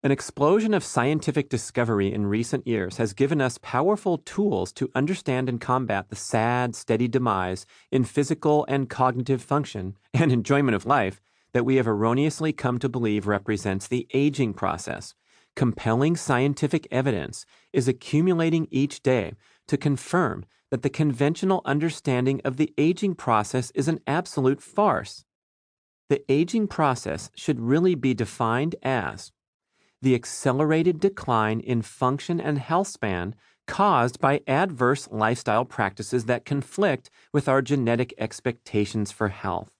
An explosion of scientific discovery in recent years has given us powerful tools to understand and combat the sad, steady demise in physical and cognitive function and enjoyment of life that we have erroneously come to believe represents the aging process. Compelling scientific evidence is accumulating each day to confirm that the conventional understanding of the aging process is an absolute farce. The aging process should really be defined as the accelerated decline in function and health span caused by adverse lifestyle practices that conflict with our genetic expectations for health.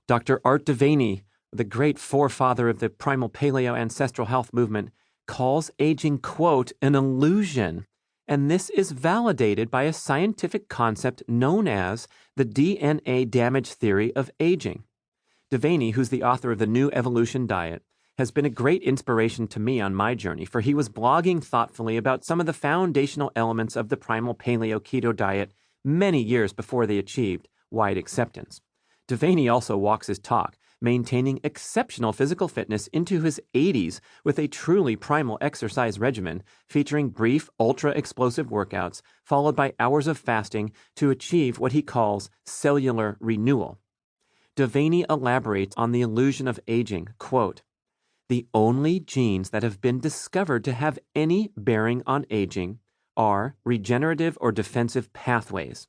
Dr. Art Devaney, the great forefather of the primal paleo ancestral health movement, calls aging, quote, an illusion, and this is validated by a scientific concept known as the DNA damage theory of aging. Devaney, who's the author of the New Evolution Diet, has been a great inspiration to me on my journey, for he was blogging thoughtfully about some of the foundational elements of the primal paleo keto diet many years before they achieved wide acceptance. Devaney also walks his talk, maintaining exceptional physical fitness into his 80s with a truly primal exercise regimen featuring brief, ultra-explosive workouts followed by hours of fasting to achieve what he calls cellular renewal. Devaney elaborates on the illusion of aging, quote, the only genes that have been discovered to have any bearing on aging are regenerative or defensive pathways.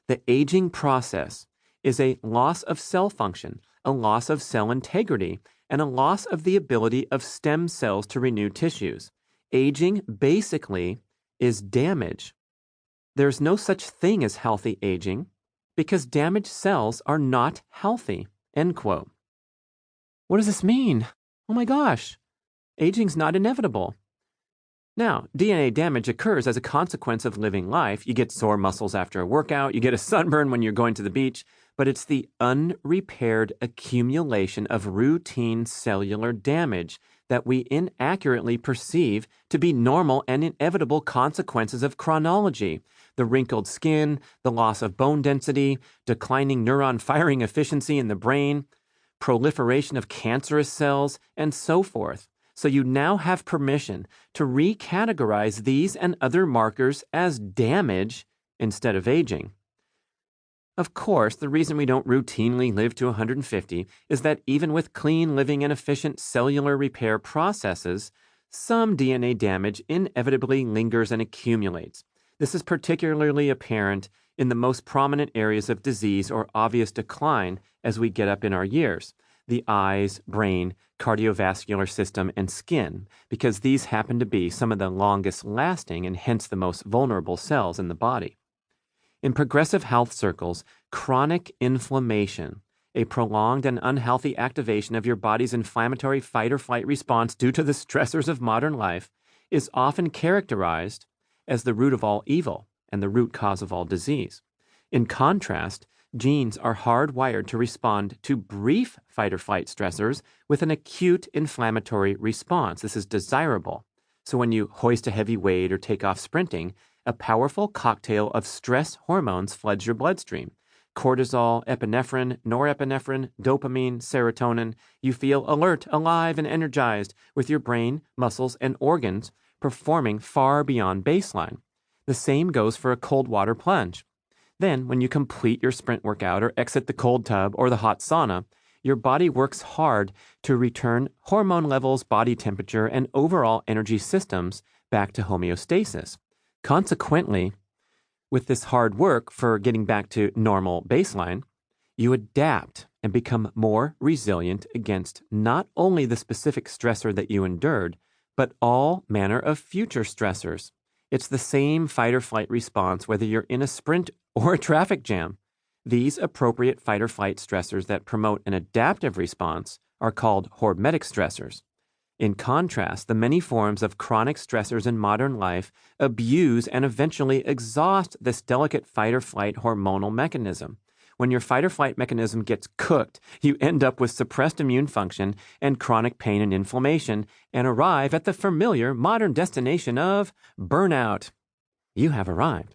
The aging process is a loss of cell function, a loss of cell integrity, and a loss of the ability of stem cells to renew tissues. Aging basically is damage. There's no such thing as healthy aging because damaged cells are not healthy, end quote. What does this mean? Oh my gosh, aging's not inevitable. Now, DNA damage occurs as a consequence of living life. You get sore muscles after a workout, you get a sunburn when you're going to the beach, but it's the unrepaired accumulation of routine cellular damage that we inaccurately perceive to be normal and inevitable consequences of chronology. The wrinkled skin, the loss of bone density, declining neuron firing efficiency in the brain, proliferation of cancerous cells, and so forth. So you now have permission to recategorize these and other markers as damage instead of aging. Of course, the reason we don't routinely live to 150 is that even with clean living and efficient cellular repair processes, some DNA damage inevitably lingers and accumulates. This is particularly apparent in the most prominent areas of disease or obvious decline as we get up in our years: the eyes, brain, cardiovascular system, and skin, because these happen to be some of the longest lasting and hence the most vulnerable cells in the body. In progressive health circles, chronic inflammation, a prolonged and unhealthy activation of your body's inflammatory fight-or-flight response due to the stressors of modern life, is often characterized as the root of all evil and the root cause of all disease. In contrast, genes are hardwired to respond to brief fight-or-flight stressors with an acute inflammatory response. This is desirable. So when you hoist a heavy weight or take off sprinting, a powerful cocktail of stress hormones floods your bloodstream. Cortisol, epinephrine, norepinephrine, dopamine, serotonin. You feel alert, alive, and energized, with your brain, muscles, and organs performing far beyond baseline. The same goes for a cold water plunge. Then, when you complete your sprint workout or exit the cold tub or the hot sauna, your body works hard to return hormone levels, body temperature, and overall energy systems back to homeostasis. Consequently, with this hard work for getting back to normal baseline, you adapt and become more resilient against not only the specific stressor that you endured, but all manner of future stressors. It's the same fight-or-flight response whether you're in a sprint or a traffic jam. These appropriate fight-or-flight stressors that promote an adaptive response are called hormetic stressors. In contrast, the many forms of chronic stressors in modern life abuse and eventually exhaust this delicate fight-or-flight hormonal mechanism. When your fight-or-flight mechanism gets cooked, you end up with suppressed immune function and chronic pain and inflammation and arrive at the familiar modern destination of burnout. You have arrived.